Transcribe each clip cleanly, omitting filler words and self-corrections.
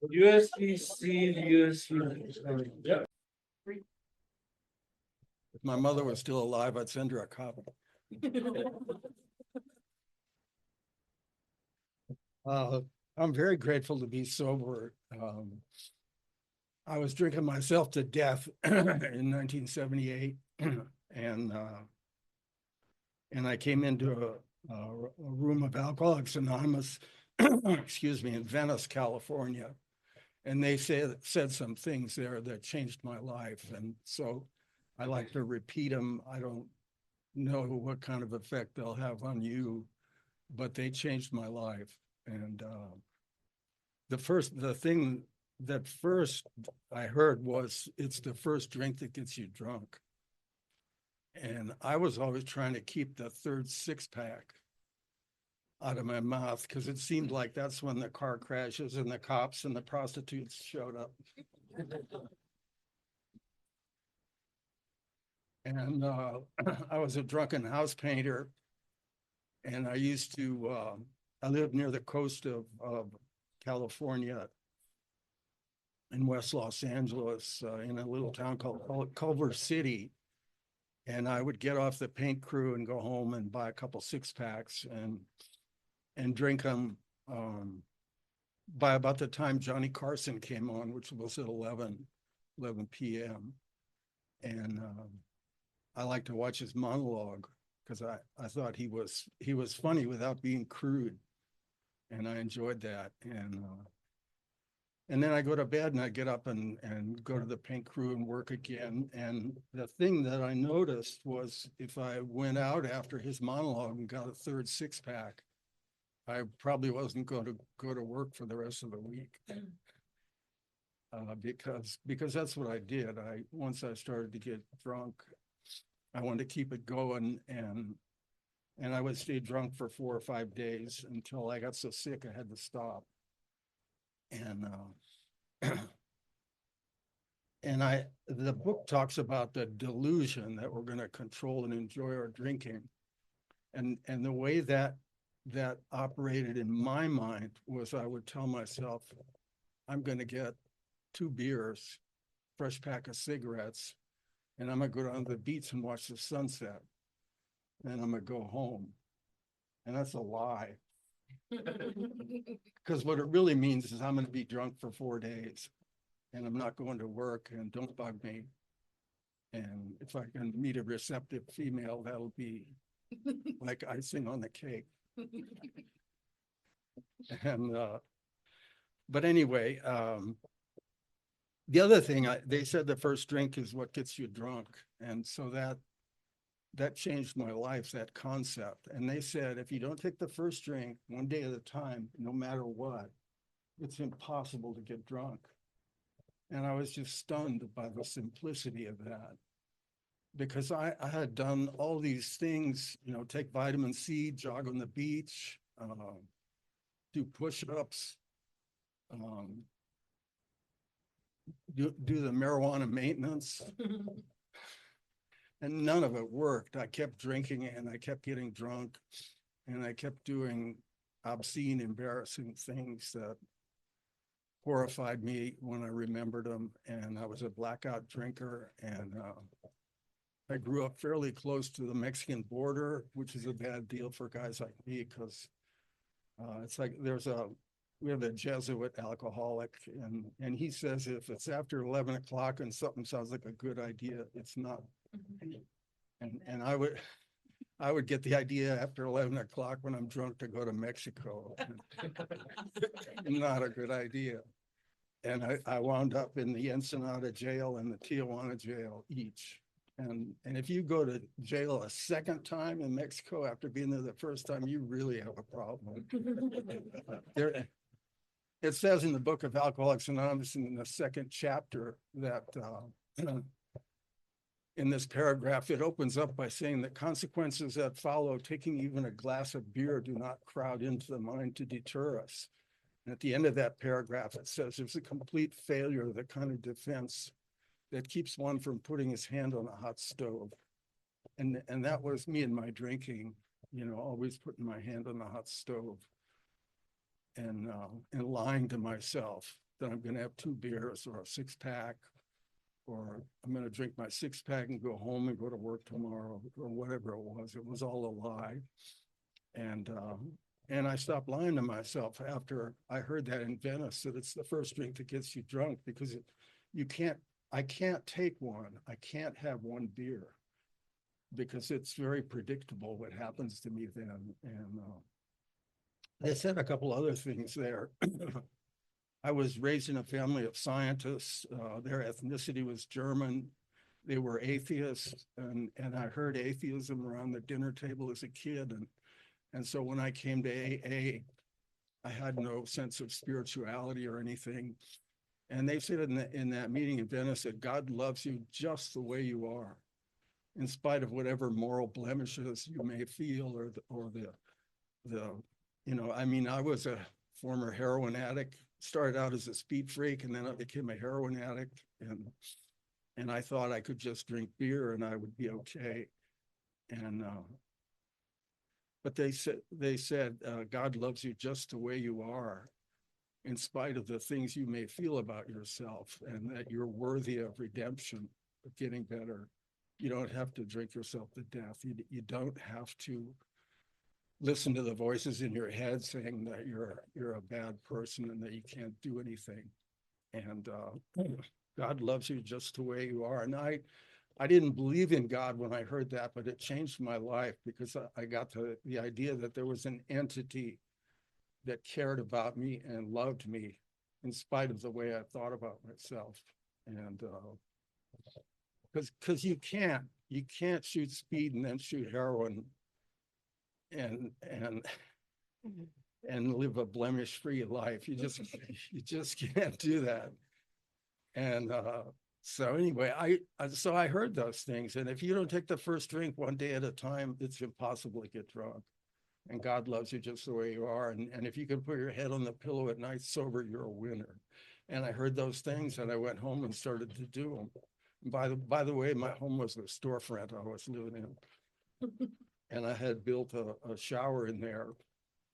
USB-C, USB. Yep. If my mother was still alive, I'd send her a copy. Uh, I'm very grateful to be sober. I was drinking myself to death in 1978, and I came into a room of Alcoholics Anonymous, excuse me, in Venice, California, and they said some things there that changed my life, and so I like to repeat them. I don't know what kind of effect they'll have on you, but they changed my life. And the thing that first I heard was, it's the first drink that gets you drunk. And I was always trying to keep the third six-pack out of my mouth because it seemed like that's when the car crashes and the cops and the prostitutes showed up. And I was a drunken house painter, and I used to, I lived near the coast of California in West Los Angeles, in a little town called Culver City. And I would get off the paint crew and go home and buy a couple six-packs and drink them. By about the time Johnny Carson came on, which was at 11 p.m. And I like to watch his monologue because I thought he was funny without being crude, and I enjoyed that. And then I go to bed and I get up and go to the paint crew and work again. And the thing that I noticed was, if I went out after his monologue and got a third six-pack, I probably wasn't going to go to work for the rest of the week. Because that's what I did. Once I started to get drunk, I wanted to keep it going, and I would stay drunk for 4 or 5 days until I got so sick I had to stop. And the book talks about the delusion that we're going to control and enjoy our drinking, and the way that operated in my mind was, I would tell myself, I'm going to get 2 beers, fresh pack of cigarettes, and I'm going to go down to the beach and watch the sunset, and I'm going to go home. And that's a lie. Because what it really means is I'm going to be drunk for 4 days, and I'm not going to work, and don't bug me. And if I can meet a receptive female, that'll be like icing on the cake. And but anyway, the other thing, they said the first drink is what gets you drunk, and so that changed my life, that concept. And they said, if you don't take the first drink one day at a time, no matter what, it's impossible to get drunk. And I was just stunned by the simplicity of that, because I had done all these things, take vitamin C, jog on the beach, do push-ups, do the marijuana maintenance, and none of it worked. I kept drinking and I kept getting drunk, and I kept doing obscene, embarrassing things that horrified me when I remembered them. And I was a blackout drinker, and I grew up fairly close to the Mexican border, which is a bad deal for guys like me, because it's like we have a Jesuit alcoholic, and he says if it's after 11 o'clock and something sounds like a good idea, it's not. And I would get the idea after 11 o'clock when I'm drunk to go to Mexico. Not a good idea. And I wound up in the Ensenada jail and the Tijuana jail each. And if you go to jail a second time in Mexico after being there the first time, you really have a problem. It says in the book of Alcoholics Anonymous, in the second chapter, that in this paragraph, it opens up by saying that consequences that follow taking even a glass of beer do not crowd into the mind to deter us. And at the end of that paragraph, it says there's a complete failure of the kind of defense that keeps one from putting his hand on a hot stove. And that was me and my drinking, always putting my hand on the hot stove. and lying to myself that I'm gonna have 2 beers or a 6-pack, or I'm gonna drink my 6-pack and go home and go to work tomorrow, or whatever it was. It was all a lie. And I stopped lying to myself after I heard that in Venice, that it's the first drink that gets you drunk, because I can't take one. I can't have 1 beer because it's very predictable what happens to me then. And they said a couple other things there. I was raised in a family of scientists. Their ethnicity was German. They were atheists, and I heard atheism around the dinner table as a kid. And so when I came to AA, I had no sense of spirituality or anything. And they said in that meeting in Venice that God loves you just the way you are, in spite of whatever moral blemishes you may feel, or I mean, I was a former heroin addict, started out as a speed freak, and then I became a heroin addict. And I thought I could just drink beer and I would be okay. But they said God loves you just the way you are, in spite of the things you may feel about yourself, and that you're worthy of redemption, of getting better. You don't have to drink yourself to death. You don't have to listen to the voices in your head saying that you're a bad person and that you can't do anything. And God loves you just the way you are. And I didn't believe in God when I heard that, but it changed my life, because I got the idea that there was an entity that cared about me and loved me in spite of the way I thought about myself. And because you can't shoot speed and then shoot heroin and live a blemish-free life. You just can't do that. And so anyway, I heard those things. And if you don't take the first drink one day at a time, it's impossible to get drunk. And God loves you just the way you are. And if you can put your head on the pillow at night sober, you're a winner. And I heard those things, and I went home and started to do them. And by the way, my home was a storefront I was living in. And I had built a shower in there.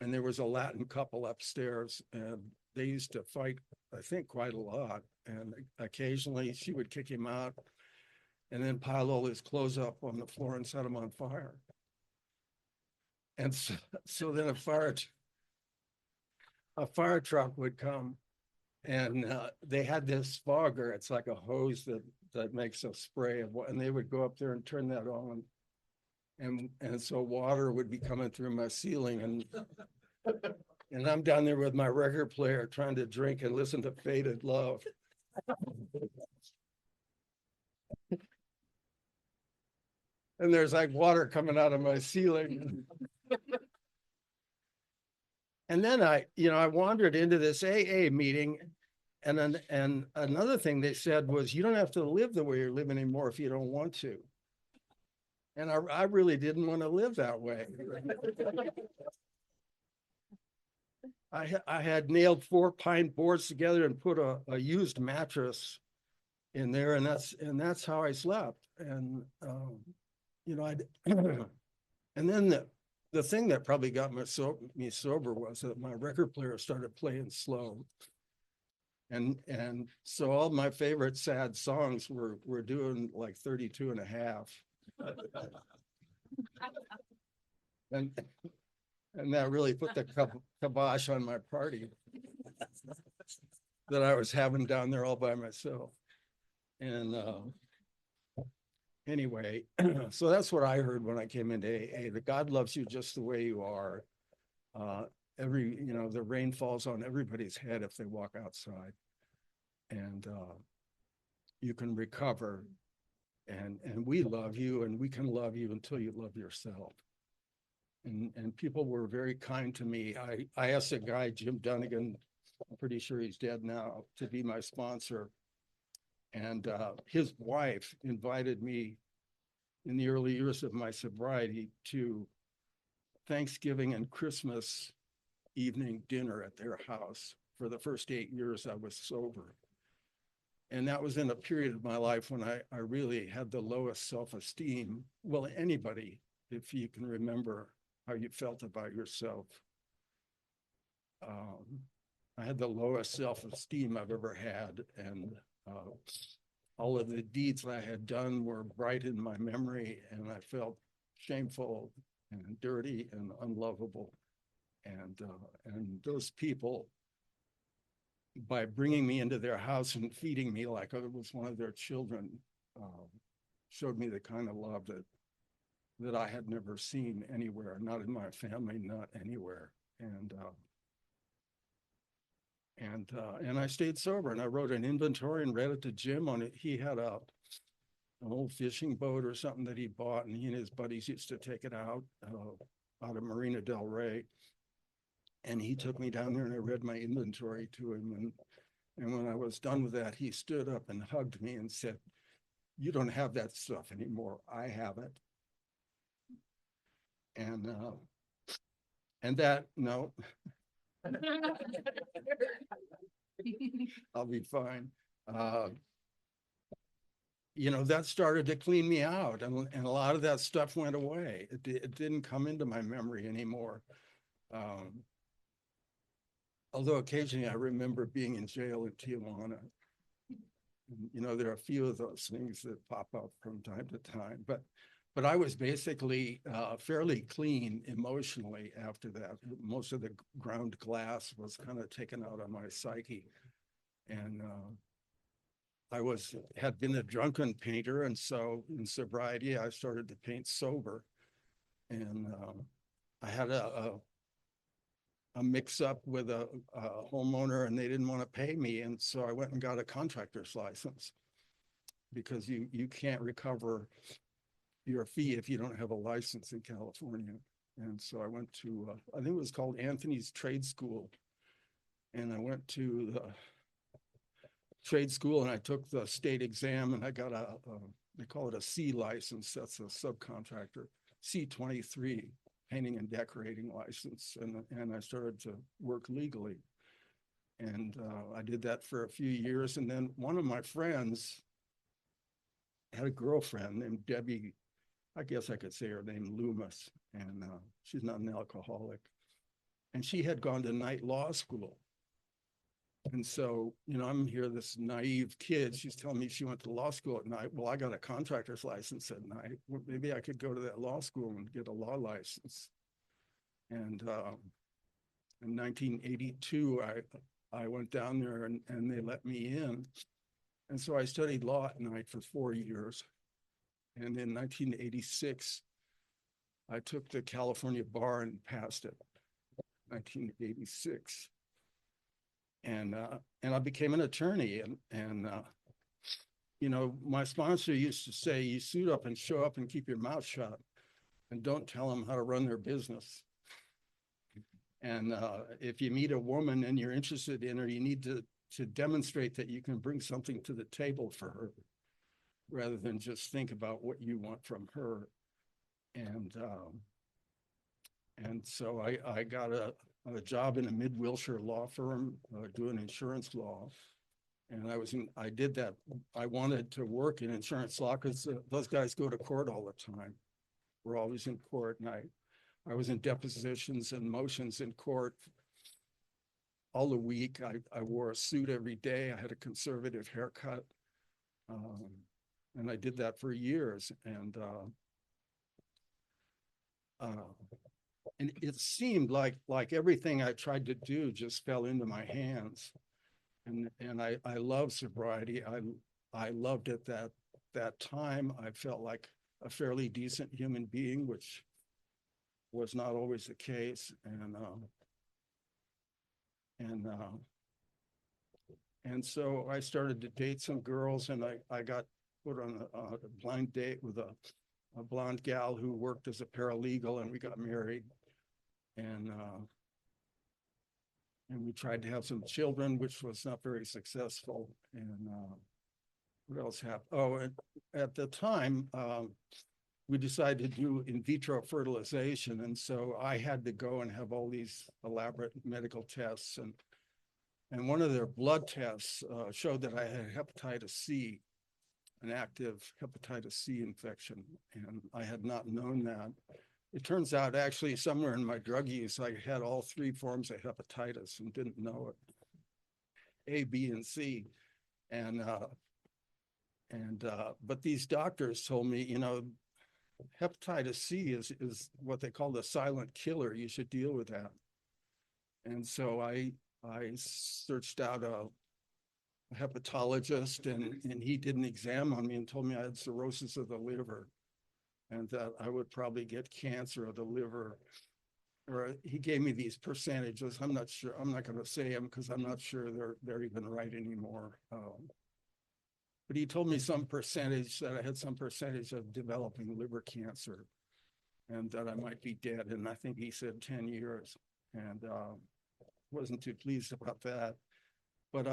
And there was a Latin couple upstairs, and they used to fight, I think, quite a lot. And occasionally she would kick him out and then pile all his clothes up on the floor and set them on fire. And so then a fire truck would come, and they had this fogger. It's like a hose that makes a spray of what, and they would go up there and turn that on. And so water would be coming through my ceiling, and I'm down there with my record player trying to drink and listen to Faded Love. And there's like water coming out of my ceiling. And then I wandered into this AA meeting, and another thing they said was, you don't have to live the way you're living anymore if you don't want to. And I really didn't want to live that way. I had nailed 4 pine boards together and put a used mattress in there, and that's how I slept. And and then the thing that probably got me sober was that my record player started playing slow. And so all my favorite sad songs were doing like 32 and a half. And that really put the kibosh on my party that I was having down there all by myself. And anyway, so that's what I heard when I came into AA, that God loves you just the way you are. The rain falls on everybody's head if they walk outside. And you can recover. And we love you, and we can love you until you love yourself. And people were very kind to me. I asked a guy, Jim Dunnigan, I'm pretty sure he's dead now, to be my sponsor. And his wife invited me in the early years of my sobriety to Thanksgiving and Christmas evening dinner at their house for the first 8 years I was sober. And that was in a period of my life when I really had the lowest self-esteem. Well, anybody, if you can remember how you felt about yourself. I had the lowest self-esteem I've ever had, and all of the deeds that I had done were bright in my memory, and I felt shameful and dirty and unlovable. And those people, by bringing me into their house and feeding me like I was one of their children, showed me the kind of love that I had never seen anywhere, not in my family, not anywhere. And I stayed sober, and I wrote an inventory and read it to Jim on it. He had an old fishing boat or something that he bought, and he and his buddies used to take it out of Marina del Rey. And he took me down there, and I read my inventory to him. And when I was done with that, he stood up and hugged me and said, "You don't have that stuff anymore. I have it." And that, no, I'll be fine. That started to clean me out, and a lot of that stuff went away. It didn't come into my memory anymore. Although occasionally I remember being in jail in Tijuana. There are a few of those things that pop up from time to time, but I was basically fairly clean emotionally after that. Most of the ground glass was kind of taken out of my psyche. And I had been a drunken painter, and so in sobriety, I started to paint sober. And I had a mix-up with a homeowner, and they didn't want to pay me, and so I went and got a contractor's license, because you can't recover your fee if you don't have a license in California. And so I went to, I think it was called Anthony's Trade School. And I went to the trade school, and I took the state exam, and I got they call it a C license. That's a subcontractor, C23, painting and decorating license. And I started to work legally. And I did that for a few years. And then one of my friends had a girlfriend named Debbie. I guess I could say her name, Loomis, and she's not an alcoholic. And she had gone to night law school. And so, I'm here, this naive kid. She's telling me she went to law school at night. Well, I got a contractor's license at night. Well, maybe I could go to that law school and get a law license. And in 1982, I went down there, and they let me in. And so I studied law at night for 4 years. And in 1986, I took the California bar and passed it. 1986, and I became an attorney. And my sponsor used to say, "You suit up and show up and keep your mouth shut, and don't tell them how to run their business." And if you meet a woman and you're interested in her, you need to demonstrate that you can bring something to the table for her, rather than just think about what you want from her. And so I got a job in a mid-Wilshire law firm doing insurance law. And I did that. I wanted to work in insurance law because those guys go to court all the time. We're always in court. And I was in depositions and motions in court all the week. I wore a suit every day. I had a conservative haircut. And I did that for years. And it seemed like everything I tried to do just fell into my hands. And I love sobriety. I loved it that time. I felt like a fairly decent human being, which was not always the case. And so I started to date some girls, and I got put on a blind date with a blonde gal who worked as a paralegal, and we got married. And we tried to have some children, which was not very successful. And what else happened? Oh, and at the time, we decided to do in vitro fertilization. And so I had to go and have all these elaborate medical tests. And one of their blood tests showed that I had hepatitis C, an active hepatitis C infection. And I had not known that. It turns out actually somewhere in my drug use, I had all 3 forms of hepatitis and didn't know it. A, B, and C. But these doctors told me, hepatitis C is what they call the silent killer. You should deal with that. And so I searched out a hepatologist, and he did an exam on me and told me I had cirrhosis of the liver and that I would probably get cancer of the liver. Or he gave me these percentages. I'm not sure. I'm not going to say them because I'm not sure they're even right anymore. But he told me some percentage that I had some percentage of developing liver cancer and that I might be dead. And I think he said 10 years. And wasn't too pleased about that. But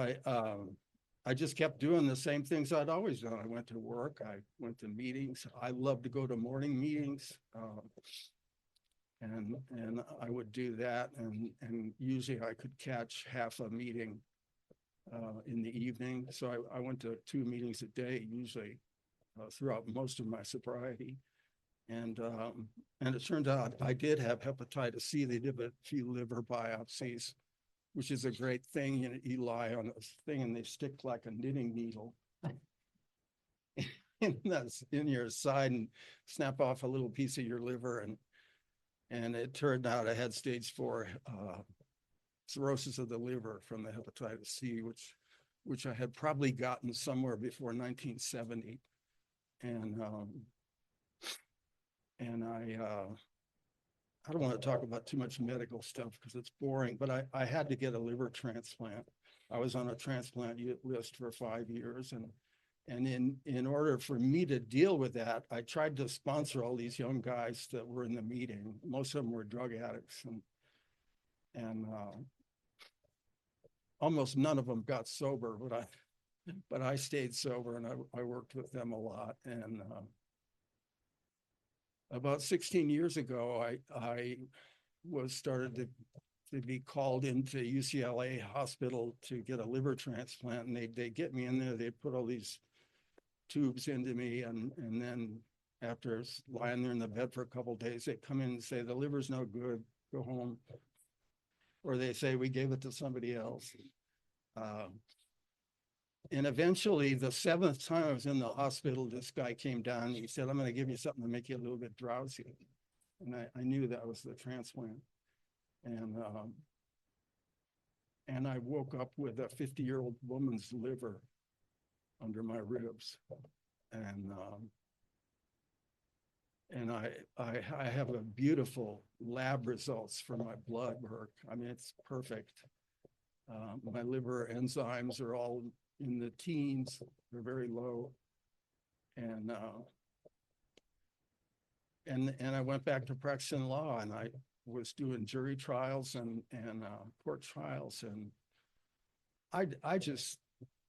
I just kept doing the same things I'd always done. I went to work, I went to meetings. I love to go to morning meetings. And I would do that, and usually I could catch half a meeting in the evening. So I went to 2 meetings a day, usually throughout most of my sobriety. And it turned out I did have hepatitis C. They did a few liver biopsies, which is a great thing. You lie on this thing and they stick like a knitting needle in your side and snap off a little piece of your liver. And it turned out I had stage 4 cirrhosis of the liver from the hepatitis C, which I had probably gotten somewhere before 1970. And I don't want to talk about too much medical stuff because it's boring, but I had to get a liver transplant. I was on a transplant list for 5 years. And in order for me to deal with that, I tried to sponsor all these young guys that were in the meeting. Most of them were drug addicts, and almost none of them got sober, but I stayed sober, and I worked with them a lot. And about 16 years ago, I was started to be called into UCLA hospital to get a liver transplant, and they get me in there. They put all these tubes into me, and then after lying there in the bed for a couple of days, they come in and say the liver's no good, go home, or they say we gave it to somebody else. And eventually, the 7th time I was in the hospital, this guy came down and he said, I'm going to give you something to make you a little bit drowsy. And I knew that was the transplant. And I woke up with a 50-year-old woman's liver under my ribs. And I have a beautiful lab results for my blood work. I mean, it's perfect. My liver enzymes are all in the teens. They're very low. And I went back to practicing law, and I was doing jury trials and court trials. And I just,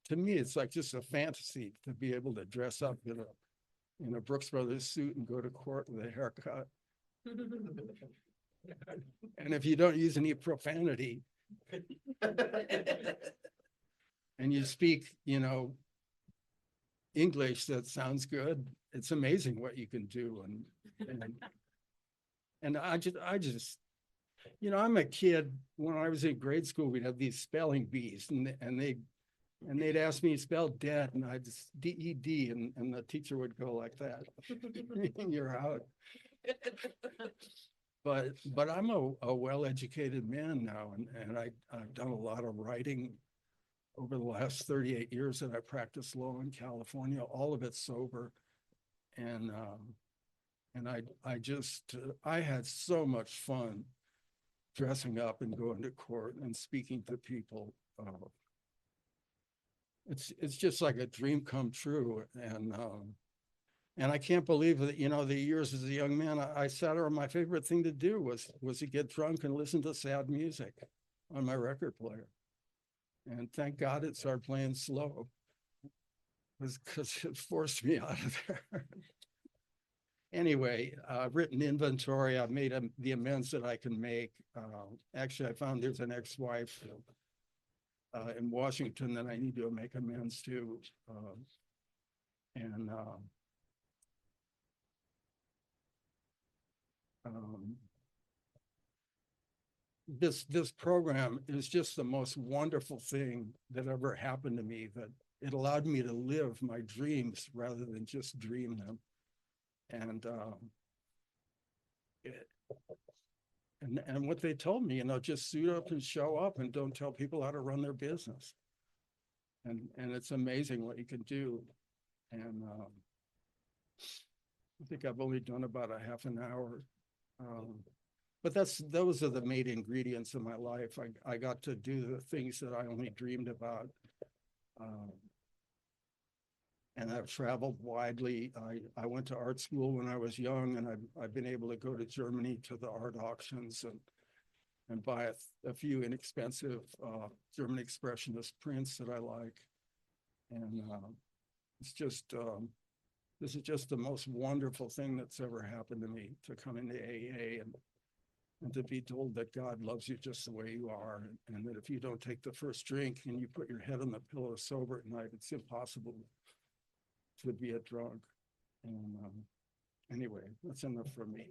to me, it's like just a fantasy to be able to dress up in a Brooks Brothers suit and go to court with a haircut. And if you don't use any profanity and you speak, English that sounds good, it's amazing what you can do. And I just, I'm a kid. When I was in grade school, we'd have these spelling bees, and they'd ask me to spell dead, and I'd just D-E-D, and the teacher would go like that. You're out. But I'm a well-educated man now, and I've done a lot of writing over the last 38 years that I practiced law in California, all of it sober. And I had so much fun dressing up and going to court and speaking to people. It's just like a dream come true. And I can't believe that, the years as a young man, I sat around, my favorite thing to do was to get drunk and listen to sad music on my record player. And thank God it started playing slow, because it forced me out of there. Anyway, I've written inventory. I've made the amends that I can make. Actually, I found there's an ex-wife in Washington that I need to make amends to. this program is just the most wonderful thing that ever happened to me, that it allowed me to live my dreams rather than just dream them. And it, and what they told me, just suit up and show up and don't tell people how to run their business. And it's amazing what you can do. And I think I've only done about a half an hour. But those are the main ingredients of my life. I got to do the things that I only dreamed about. And I've traveled widely. I went to art school when I was young, and I've been able to go to Germany to the art auctions and buy a few inexpensive German expressionist prints that I like. And it's just, this is just the most wonderful thing that's ever happened to me, to come into AA and to be told that God loves you just the way you are, and that if you don't take the first drink and you put your head on the pillow sober at night, it's impossible to be a drunk. And anyway, that's enough for me.